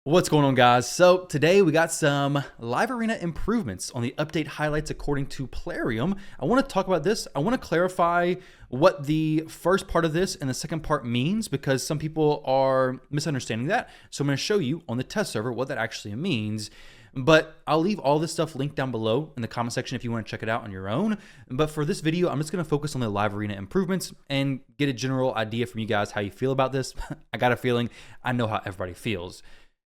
What's going on, guys? So today we got some live arena improvements on the update highlights according to Plarium. I want to talk about this. I want to clarify what the first part of this and the second part means because some people are misunderstanding that. So I'm going to show you on the test server what that actually means. But I'll leave all this stuff linked down below in the comment section if you want to check it out on your own. But for this video, I'm just going to focus on the live arena improvements and get a general idea from you guys how you feel about this. I got a feeling I know how everybody feels.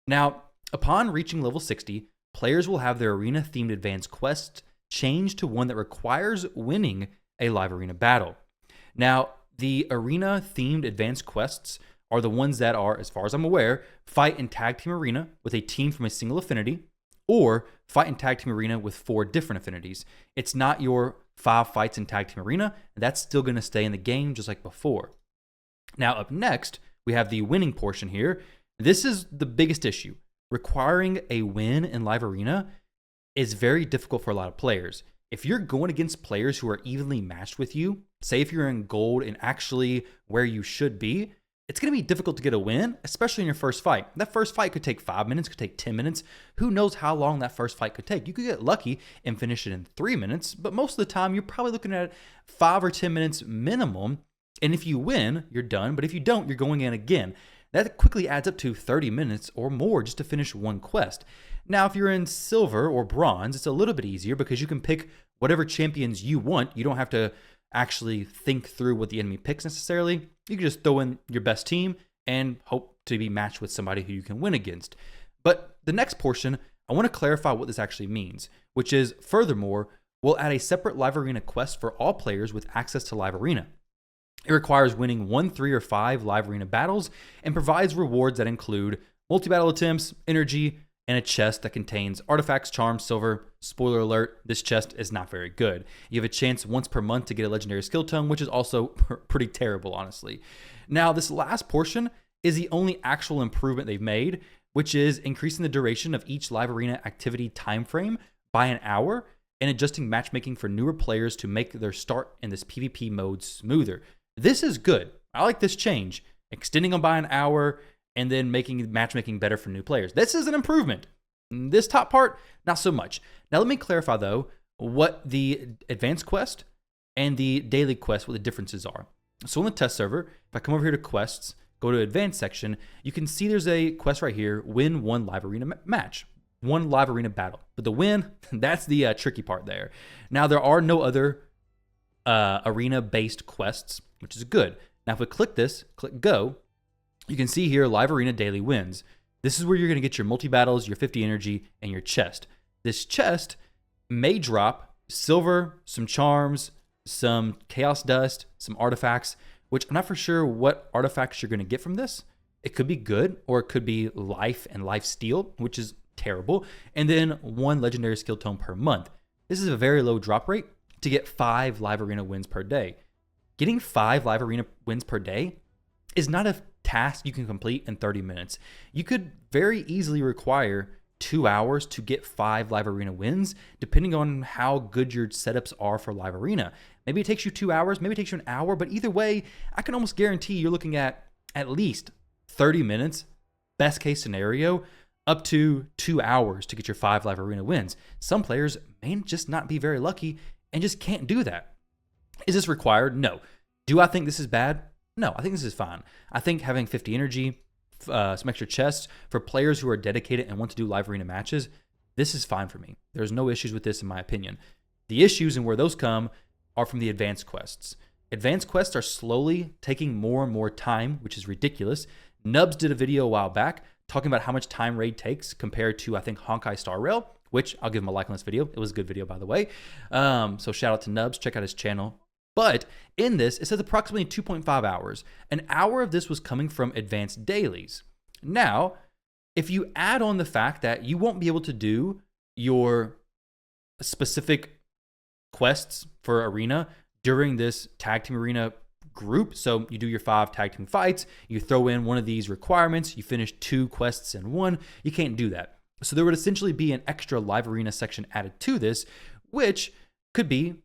Now, upon reaching level 60, players will have their arena-themed advanced quest changed to one that requires winning a live arena battle. Now, the arena-themed advanced quests are the ones that are, as far as I'm aware, fight in tag team arena with a team from a single affinity, or fight in tag team arena with 4 different affinities. It's not your 5 fights in tag team arena, and that's still going to stay in the game just like before. Now, up next, we have the winning portion here. This is the biggest issue. Requiring a win in live arena is very difficult for a lot of players. If you're going against players who are evenly matched with you, say if you're in gold and actually where you should be, it's going to be difficult to get a win, especially in your first fight. That first fight could take 5 minutes, could take 10 minutes. Who knows how long that first fight could take? You could get lucky and finish it in 3 minutes, but most of the time you're probably looking at 5 or 10 minutes minimum. And if you win, you're done. But if you don't, you're going in again. That quickly adds up to 30 minutes or more just to finish one quest. Now, if you're in silver or bronze, it's a little bit easier because you can pick whatever champions you want. You don't have to actually think through what the enemy picks necessarily. You can just throw in your best team and hope to be matched with somebody who you can win against. But the next portion, I want to clarify what this actually means, which is, furthermore, we'll add a separate live arena quest for all players with access to live arena. It requires winning 1, 3, or 5 live arena battles and provides rewards that include multi-battle attempts, energy, and a chest that contains artifacts, charms, silver. Spoiler alert, this chest is not very good. You have a chance once per month to get a legendary skill tome, which is also pretty terrible, honestly. Now, this last portion is the only actual improvement they've made, which is increasing the duration of each live arena activity time frame by an hour and adjusting matchmaking for newer players to make their start in this PvP mode smoother. This is good. I like this change. Extending them by an hour and then making matchmaking better for new players. This is an improvement. This top part, not so much. Now let me clarify though what the advanced quest and the daily quest, what the differences are. So on the test server, if I come over here to quests, go to advanced section, you can see there's a quest right here, win 1 live arena match. 1 live arena battle. But the win, that's the tricky part there. Now there are no other arena-based quests, which is good. Now, if we click this, click go, you can see here live arena daily wins. This is where you're going to get your multi-battles, your 50 energy, and your chest. This chest may drop silver, some charms, some chaos dust, some artifacts, which I'm not for sure what artifacts you're going to get from this. It could be good, or it could be life and life steal, which is terrible. And then 1 legendary skill tome per month. This is a very low drop rate to get 5 live arena wins per day. Getting 5 live arena wins per day is not a task you can complete in 30 minutes. You could very easily require 2 hours to get 5 live arena wins, depending on how good your setups are for live arena. Maybe it takes you 2 hours, maybe it takes you an hour, but either way, I can almost guarantee you're looking at least 30 minutes, best case scenario, up to 2 hours to get your 5 live arena wins. Some players may just not be very lucky and just can't do that. Is this required? No. Do I think this is bad? No, I think this is fine. I think having 50 energy, some extra chests for players who are dedicated and want to do live arena matches, this is fine for me. There's no issues with this in my opinion. The issues and where those come are from the advanced quests. Advanced quests are slowly taking more and more time, which is ridiculous. Nubs did a video a while back talking about how much time raid takes compared to, I think, Honkai Star Rail, which I'll give him a like on this video. It was a good video, by the way. So shout out to Nubs. Check out his channel. But in this, it says approximately 2.5 hours. An hour of this was coming from advanced dailies. Now, if you add on the fact that you won't be able to do your specific quests for arena during this tag team arena group, so you do your 5 tag team fights, you throw in one of these requirements, you finish 2 quests in 1, you can't do that. So there would essentially be an extra live arena section added to this, which could be,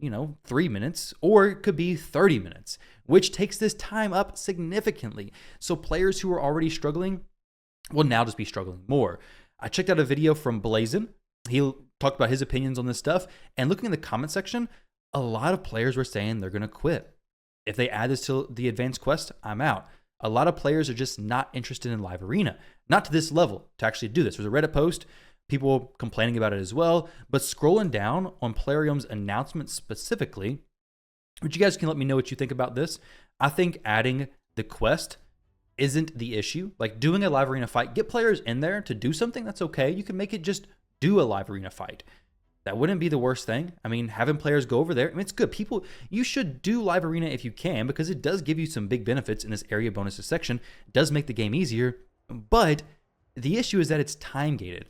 3 minutes, or it could be 30 minutes, which takes this time up significantly. So players who are already struggling will now just be struggling more. I checked out a video from Blazin. He talked about his opinions on this stuff, and looking in the comment section, a lot of players were saying they're going to quit. If they add this to the advanced quest, I'm out. A lot of players are just not interested in Live Arena, not to this level to actually do this. There's a Reddit post, people complaining about it as well, but scrolling down on Plarium's announcement specifically, which you guys can let me know what you think about this. I think adding the quest isn't the issue. Like doing a Live Arena fight, get players in there to do something, that's okay. You can make it just do a Live Arena fight. That wouldn't be the worst thing. I mean, having players go over there, I mean, it's good. You should do Live Arena if you can, because it does give you some big benefits in this area bonuses section. It does make the game easier, but the issue is that it's time gated.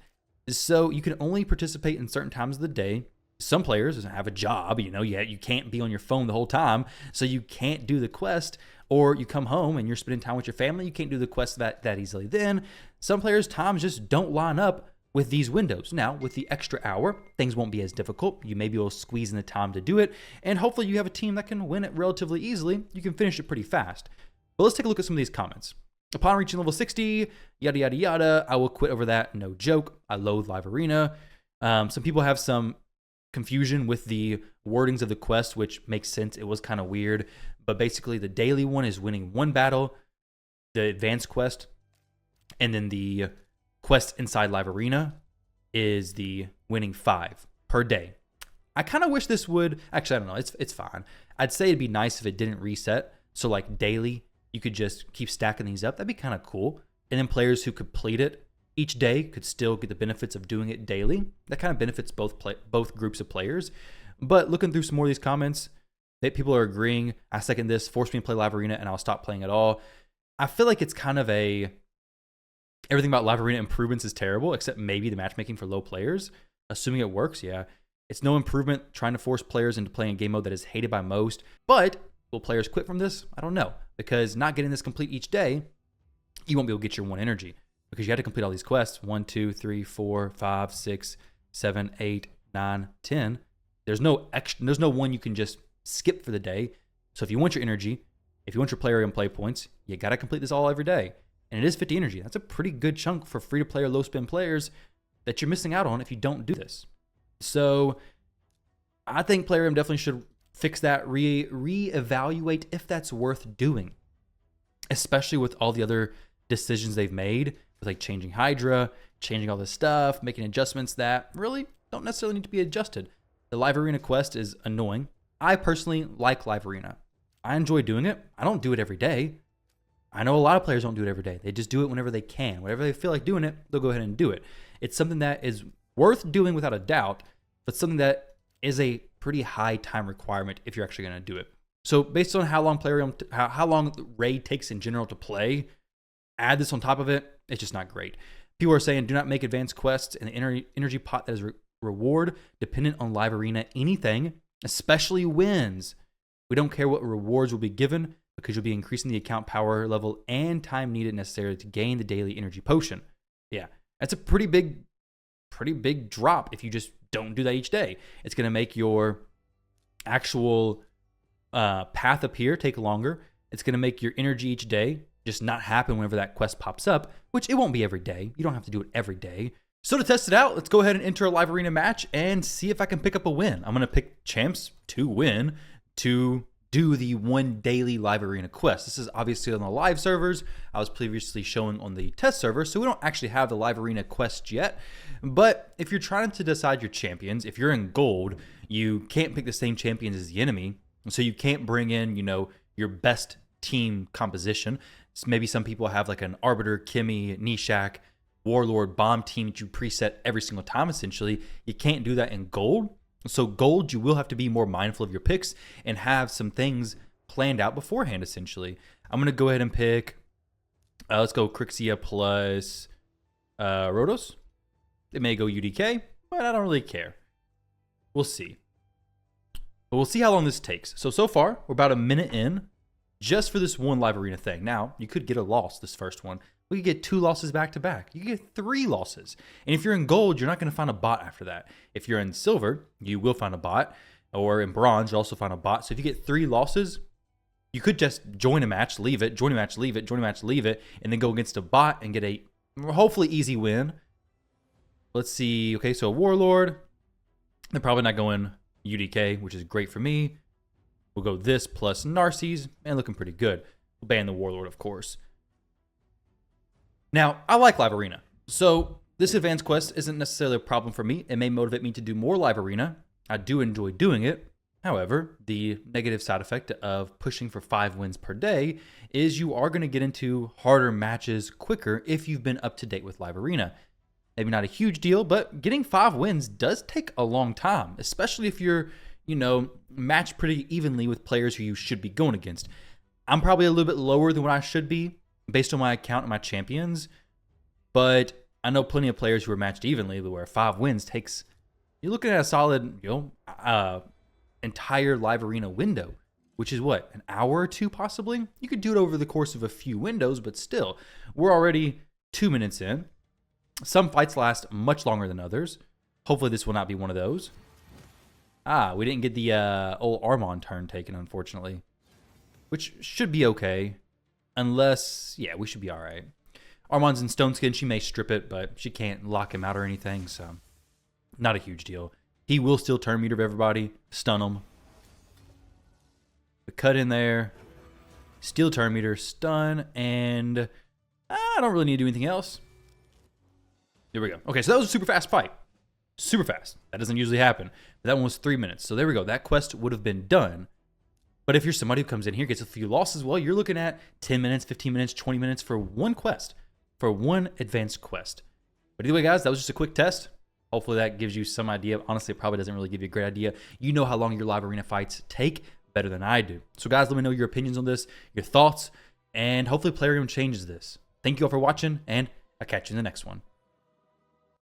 So you can only participate in certain times of the day. Some players have a job, you can't be on your phone the whole time, so you can't do the quest, or you come home and you're spending time with your family, you can't do the quest that easily. Then some players' times just don't line up with these windows. Now, with the extra hour, things won't be as difficult. You may be able to squeeze in the time to do it, and hopefully you have a team that can win it relatively easily. You can finish it pretty fast. But let's take a look at some of these comments. Upon reaching level 60, yada, yada, yada, I will quit over that. No joke. I loathe Live Arena. Some people have some confusion with the wordings of the quest, which makes sense. It was kind of weird. But basically, the daily one is winning 1 battle, the advanced quest, and then the quest inside Live Arena is the winning 5 per day. I kind of wish this would, actually, I don't know, it's fine. I'd say it'd be nice if it didn't reset. So like daily, you could just keep stacking these up. That'd be kind of cool. And then players who complete it each day could still get the benefits of doing it daily. That kind of benefits both groups of players. But looking through some more of these comments, people are agreeing. I second this. Force me to play Live Arena and I'll stop playing at all. I feel like it's kind of everything about Live Arena improvements is terrible, except maybe the matchmaking for low players. Assuming it works, yeah. It's no improvement trying to force players into playing a game mode that is hated by most. But will players quit from this? I don't know. Because not getting this complete each day, you won't be able to get your 1 energy. Because you had to complete all these quests. 1, 2, 3, 4, 5, 6, 7, 8, 9, 10. There's no one you can just skip for the day. So if you want your energy, if you want your player and play points, you got to complete this all every day. And it is 50 energy. That's a pretty good chunk for free-to-play or low-spin players that you're missing out on if you don't do this. So I think Plarium definitely should fix that, reevaluate if that's worth doing, especially with all the other decisions they've made, with like changing Hydra, changing all this stuff, making adjustments that really don't necessarily need to be adjusted. The Live Arena quest is annoying. I personally like Live Arena. I enjoy doing it. I don't do it every day. I know a lot of players don't do it every day. They just do it whenever they can. Whenever they feel like doing it, they'll go ahead and do it. It's something that is worth doing without a doubt, but something that is a pretty high time requirement if you're actually going to do it. So based on how long how long Raid takes in general to play, add this on top of it, it's just not great. People are saying do not make advanced quests and the energy pot that is reward dependent on Live Arena anything, especially wins. We don't care what rewards will be given, because you'll be increasing the account power level and time needed necessary to gain the daily energy potion. Yeah, that's a pretty big drop if you just don't do that each day. It's going to make your actual path up here take longer. It's going to make your energy each day just not happen whenever that quest pops up, which it won't be every day. You don't have to do it every day. So to test it out, let's go ahead and enter a Live Arena match and see if I can pick up a win. I'm going to pick champs to win to do the 1 daily Live Arena quest. This is obviously on the live servers. I was previously showing on the test server, so we don't actually have the Live Arena quest yet. But if you're trying to decide your champions, if you're in gold, you can't pick the same champions as the enemy. So you can't bring in, your best team composition. So maybe some people have like an Arbiter, Kimmy, Nishak, Warlord, Bomb team that you preset every single time, essentially. You can't do that in gold. So gold, you will have to be more mindful of your picks and have some things planned out beforehand, essentially. I'm going to go ahead and pick, let's go Crixia plus Rhodos. It may go UDK, but I don't really care. We'll see. But we'll see how long this takes. So far, we're about a minute in just for this 1 Live Arena thing. Now, you could get a loss this first one. We could get 2 losses back to back. You could get 3 losses. And if you're in gold, you're not going to find a bot after that. If you're in silver, you will find a bot. Or in bronze, you'll also find a bot. So if you get 3 losses, you could just join a match, leave it, join a match, leave it, join a match, leave it, and then go against a bot and get a hopefully easy win. Let's see. Okay, so Warlord. They're probably not going UDK, which is great for me. We'll go this plus Narcies, and looking pretty good. We'll ban the Warlord, of course. Now, I like Live Arena, so this advanced quest isn't necessarily a problem for me. It may motivate me to do more Live Arena. I do enjoy doing it. However, the negative side effect of pushing for 5 wins per day is you are going to get into harder matches quicker if you've been up to date with Live Arena. Maybe not a huge deal, but getting 5 wins does take a long time, especially if you're, matched pretty evenly with players who you should be going against. I'm probably a little bit lower than what I should be based on my account and my champions, but I know plenty of players who are matched evenly where 5 wins takes, you're looking at a solid, entire Live Arena window, which is what, an hour or two possibly? You could do it over the course of a few windows, but still, we're already 2 minutes in. Some fights last much longer than others. Hopefully this will not be one of those. We didn't get the old Armand turn taken, unfortunately, which should be okay. Unless, yeah, we should be all right. Armand's in Stone Skin. She may strip it, but she can't lock him out or anything, so not a huge deal. He will still turn meter of everybody, stun them. The cut in there, steal turn meter, stun, and I don't really need to do anything else. There we go. Okay, so that was a super fast fight. Super fast. That doesn't usually happen. But that one was 3 minutes. So there we go. That quest would have been done. But if you're somebody who comes in here, gets a few losses, well, you're looking at 10 minutes, 15 minutes, 20 minutes for one quest, for one advanced quest. But either way, guys, that was just a quick test. Hopefully that gives you some idea. Honestly, it probably doesn't really give you a great idea. You know how long your Live Arena fights take better than I do. So guys, let me know your opinions on this, your thoughts, and hopefully Plarium changes this. Thank you all for watching, and I'll catch you in the next one.